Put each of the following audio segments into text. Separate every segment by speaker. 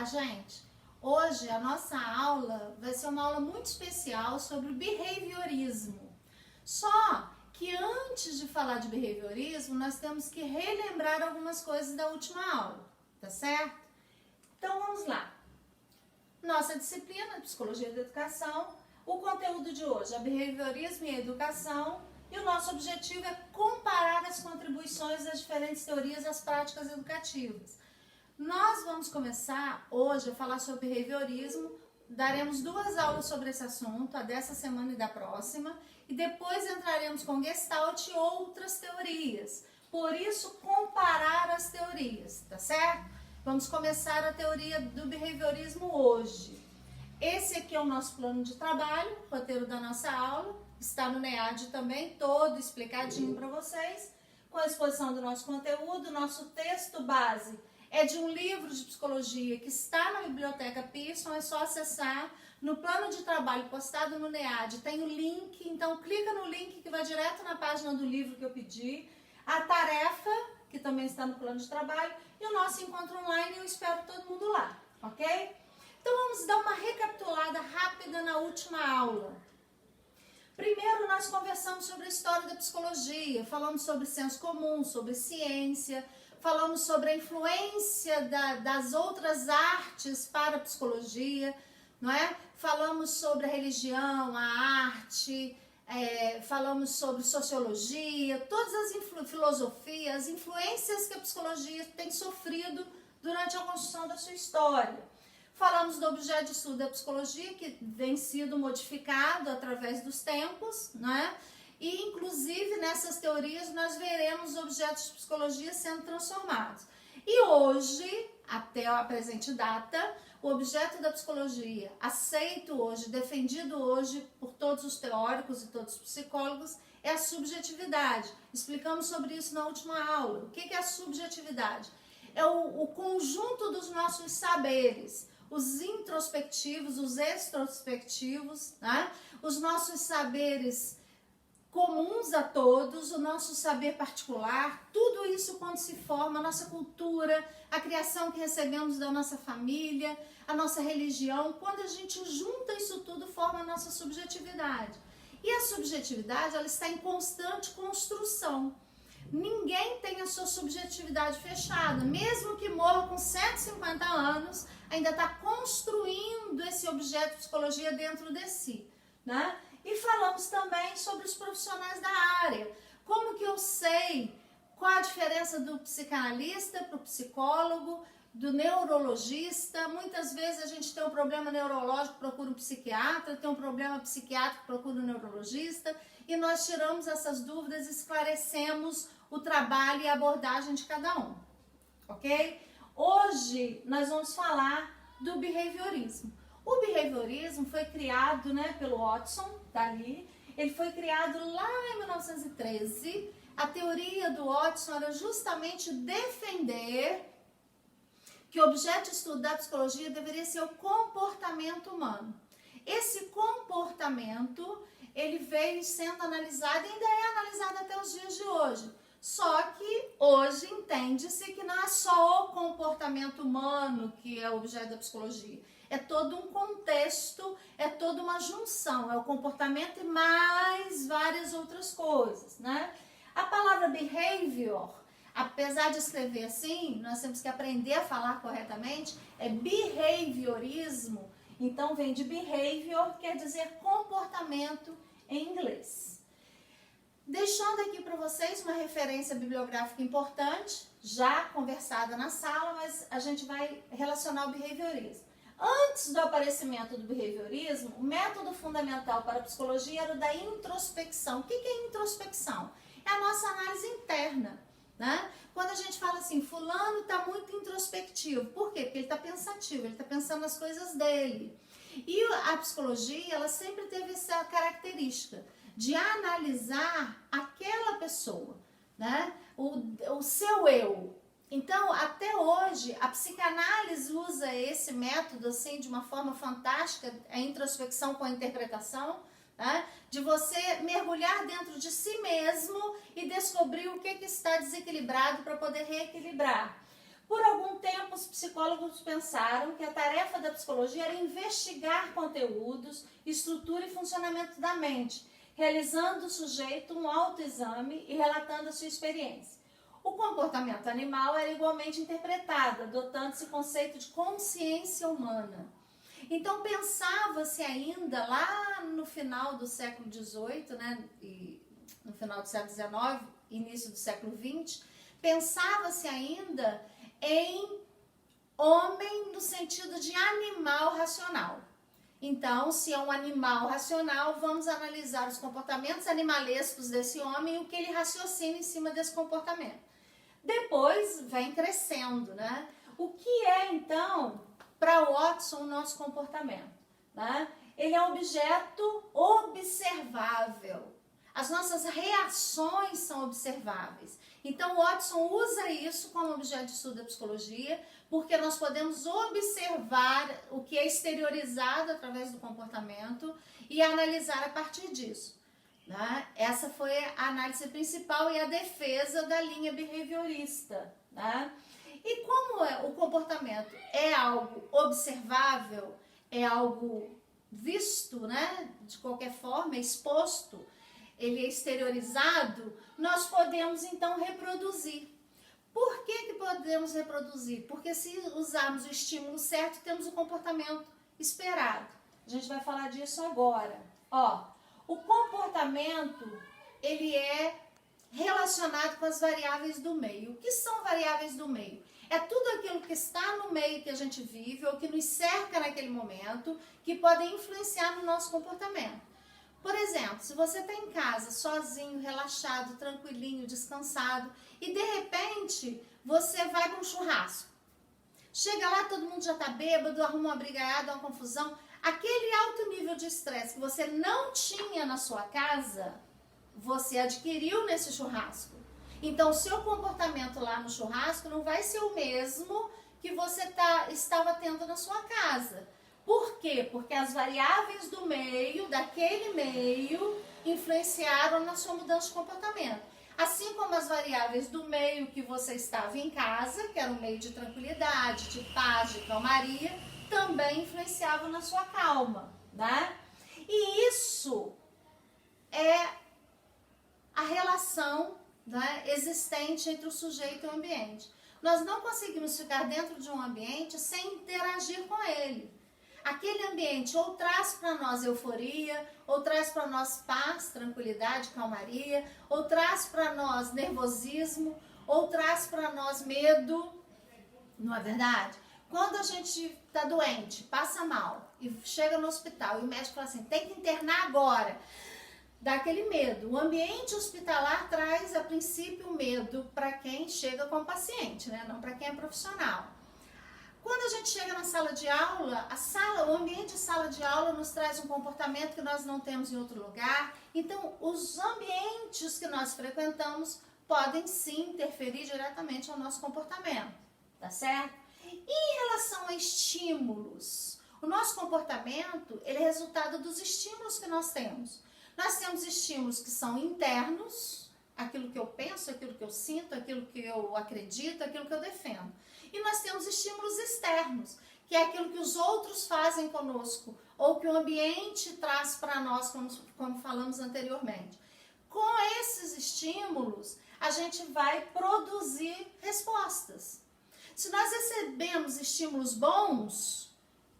Speaker 1: Olá, gente! Hoje a nossa aula vai ser uma aula muito especial sobre behaviorismo. Só que antes de falar de behaviorismo, nós temos que relembrar algumas coisas da última aula, tá certo? Então vamos lá. Nossa disciplina de Psicologia da Educação, o conteúdo de hoje é behaviorismo e educação, e o nosso objetivo é comparar as contribuições das diferentes teorias às práticas educativas. Nós vamos começar hoje a falar sobre behaviorismo, daremos 2 aulas sobre esse assunto, a dessa semana e da próxima, e depois entraremos com Gestalt e outras teorias. Por isso, comparar as teorias, tá certo? Vamos começar a teoria do behaviorismo hoje. Esse aqui é o nosso plano de trabalho, roteiro da nossa aula, está no NEAD também, todo explicadinho para vocês, com a exposição do nosso conteúdo. Nosso texto base é de um livro de psicologia que está na Biblioteca Pearson, é só acessar. No plano de trabalho postado no NEAD tem o link, então clica no link que vai direto na página do livro que eu pedi. A tarefa, que também está no plano de trabalho, e o nosso encontro online, eu espero todo mundo lá, ok? Então vamos dar uma recapitulada rápida na última aula. Primeiro nós conversamos sobre a história da psicologia, falamos sobre senso comum, sobre ciência, falamos sobre a influência das outras artes para a psicologia, não é? Falamos sobre a religião, a arte, falamos sobre sociologia, todas as filosofias, as influências que a psicologia tem sofrido durante a construção da sua história. Falamos do objeto de estudo da psicologia, que vem sido modificado através dos tempos, né? E, inclusive, nessas teorias, nós veremos objetos de psicologia sendo transformados. E hoje, até a presente data, o objeto da psicologia, aceito hoje, defendido hoje por todos os teóricos e todos os psicólogos, é a subjetividade. Explicamos sobre isso na última aula. O que é a subjetividade? É o conjunto dos nossos saberes, os introspectivos, os extrospectivos, né? Os nossos saberes comuns a todos, o nosso saber particular, tudo isso quando se forma, a nossa cultura, a criação que recebemos da nossa família, a nossa religião, quando a gente junta isso tudo, forma a nossa subjetividade. E a subjetividade, ela está em constante construção. Ninguém tem a sua subjetividade fechada, mesmo que morra com 150 anos, ainda está construindo esse objeto de psicologia dentro de si, né? E falamos também sobre os profissionais da área. Como que eu sei qual a diferença do psicanalista para o psicólogo, do neurologista? Muitas vezes a gente tem um problema neurológico, procura um psiquiatra, tem um problema psiquiátrico, procura um neurologista, e nós tiramos essas dúvidas e esclarecemos o trabalho e a abordagem de cada um, ok? Hoje nós vamos falar do behaviorismo. O behaviorismo foi criado, né, pelo Watson, dali. Ele foi criado lá em 1913. A teoria do Watson era justamente defender que o objeto de estudo da psicologia deveria ser o comportamento humano. Esse comportamento, ele veio sendo analisado e ainda é analisado até os dias de hoje. Só que hoje entende-se que não é só o comportamento humano que é o objeto da psicologia. É todo um contexto, é toda uma junção, é o comportamento e mais várias outras coisas, né? A palavra behavior, apesar de escrever assim, nós temos que aprender a falar corretamente, é behaviorismo, então vem de behavior, quer dizer comportamento em inglês. Deixando aqui para vocês uma referência bibliográfica importante, já conversada na sala, mas a gente vai relacionar o behaviorismo. Antes do aparecimento do behaviorismo, o método fundamental para a psicologia era o da introspecção. O que é introspecção? É a nossa análise interna, né? Quando a gente fala assim, fulano está muito introspectivo. Por quê? Porque ele está pensativo, ele está pensando nas coisas dele. E a psicologia, ela sempre teve essa característica de analisar aquela pessoa, né? O seu eu. Então, até hoje, a psicanálise usa esse método assim de uma forma fantástica, a introspecção com a interpretação, né? De você mergulhar dentro de si mesmo e descobrir o que está desequilibrado para poder reequilibrar. Por algum tempo, os psicólogos pensaram que a tarefa da psicologia era investigar conteúdos, estrutura e funcionamento da mente, realizando o sujeito um autoexame e relatando a sua experiência. O comportamento animal era igualmente interpretado, adotando-se o conceito de consciência humana. Então pensava-se ainda lá no final do século XVIII, né, e no final do século XIX, início do século XX, pensava-se ainda em homem no sentido de animal racional. Então, se é um animal racional, vamos analisar os comportamentos animalescos desse homem e o que ele raciocina em cima desse comportamento. Depois vem crescendo, né? O que é, então, para Watson, o nosso comportamento? Né? Ele é um objeto observável. As nossas reações são observáveis. Então, Watson usa isso como objeto de estudo da psicologia, porque nós podemos observar o que é exteriorizado através do comportamento e analisar a partir disso. Né? Essa foi a análise principal e a defesa da linha behaviorista. Né? E como o comportamento é algo observável, é algo visto, né? De qualquer forma, exposto, ele é exteriorizado, nós podemos então reproduzir. Por que podemos reproduzir? Porque se usarmos o estímulo certo, temos o comportamento esperado. A gente vai falar disso agora. Ó, o comportamento, ele é relacionado com as variáveis do meio. O que são variáveis do meio? É tudo aquilo que está no meio que a gente vive ou que nos cerca naquele momento, que podem influenciar no nosso comportamento. Por exemplo, se você está em casa, sozinho, relaxado, tranquilinho, descansado, e de repente você vai para um churrasco. Chega lá, todo mundo já está bêbado, arruma uma brigaiada, uma confusão. Aquele alto nível de estresse que você não tinha na sua casa, você adquiriu nesse churrasco. Então, o seu comportamento lá no churrasco não vai ser o mesmo que você estava tendo na sua casa. Por quê? Porque as variáveis do meio, daquele meio, influenciaram na sua mudança de comportamento. Assim como as variáveis do meio que você estava em casa, que era um meio de tranquilidade, de paz, de calmaria, também influenciavam na sua calma, né? E isso é a relação, né, existente entre o sujeito e o ambiente. Nós não conseguimos ficar dentro de um ambiente sem interagir com ele. Aquele ambiente ou traz para nós euforia, ou traz para nós paz, tranquilidade, calmaria, ou traz para nós nervosismo, ou traz para nós medo, não é verdade? Quando a gente está doente, passa mal e chega no hospital e o médico fala assim, tem que internar agora, dá aquele medo. O ambiente hospitalar traz, a princípio, medo para quem chega como paciente, né? Não para quem é profissional. Quando a gente chega na sala de aula, o ambiente de sala de aula nos traz um comportamento que nós não temos em outro lugar. Então, os ambientes que nós frequentamos podem sim interferir diretamente ao nosso comportamento, tá certo? E em relação a estímulos, o nosso comportamento, ele é resultado dos estímulos que nós temos. Nós temos estímulos que são internos, aquilo que eu penso, aquilo que eu sinto, aquilo que eu acredito, aquilo que eu defendo. E nós temos estímulos externos, que é aquilo que os outros fazem conosco, ou que o ambiente traz para nós, como falamos anteriormente. Com esses estímulos, a gente vai produzir respostas. Se nós recebemos estímulos bons,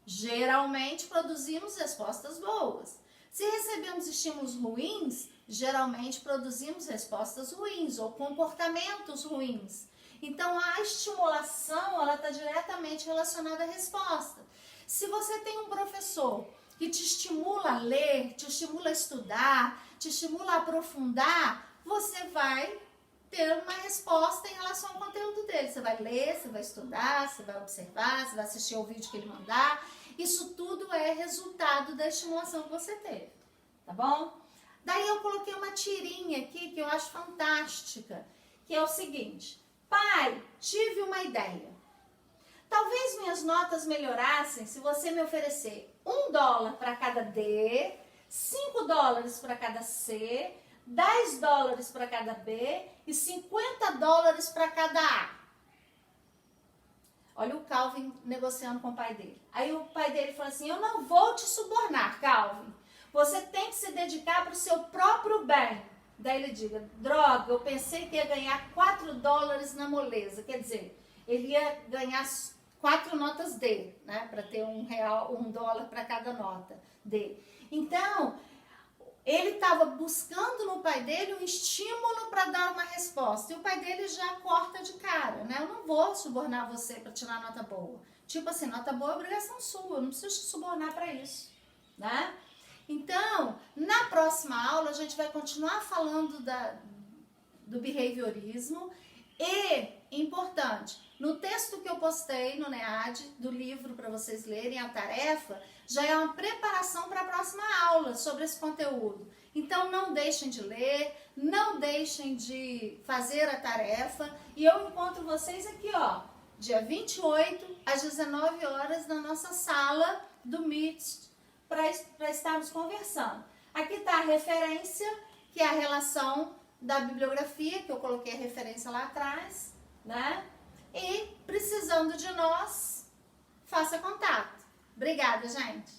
Speaker 1: geralmente produzimos respostas boas. Se recebemos estímulos ruins, geralmente produzimos respostas ruins ou comportamentos ruins. Então, a estimulação, ela está diretamente relacionada à resposta. Se você tem um professor que te estimula a ler, te estimula a estudar, te estimula a aprofundar, você vai ter uma resposta em relação ao conteúdo dele. Você vai ler, você vai estudar, você vai observar, você vai assistir ao vídeo que ele mandar. Isso tudo é resultado da estimulação que você teve, tá bom? Daí eu coloquei uma tirinha aqui que eu acho fantástica, que é o seguinte: pai, tive uma ideia. Talvez minhas notas melhorassem se você me oferecer $1 para cada D, $5 para cada C, $10 para cada B e $50 para cada A. Olha o Calvin negociando com o pai dele. Aí o pai dele falou assim, eu não vou te subornar, Calvin. Você tem que se dedicar para o seu próprio bem. Daí ele diga, droga, eu pensei que ia ganhar $4 na moleza. Quer dizer, ele ia ganhar 4 notas D, né? Para ter $1 para cada nota D. Então, ele estava buscando no pai dele um estímulo para dar uma resposta. E o pai dele já corta de cara, né? Eu não vou subornar você para tirar nota boa. Tipo assim, nota boa é obrigação sua, eu não preciso te subornar para isso, né? Então, na próxima aula, a gente vai continuar falando do behaviorismo e, importante, no texto que eu postei no NEAD, do livro para vocês lerem, a tarefa, já é uma preparação para a próxima aula sobre esse conteúdo. Então, não deixem de ler, não deixem de fazer a tarefa e eu encontro vocês aqui, ó, dia 28, às 19 horas, na nossa sala do Meet, para estarmos conversando. Aqui está a referência, que é a relação da bibliografia, que eu coloquei a referência lá atrás, né? E precisando de nós, faça contato. Obrigada, gente!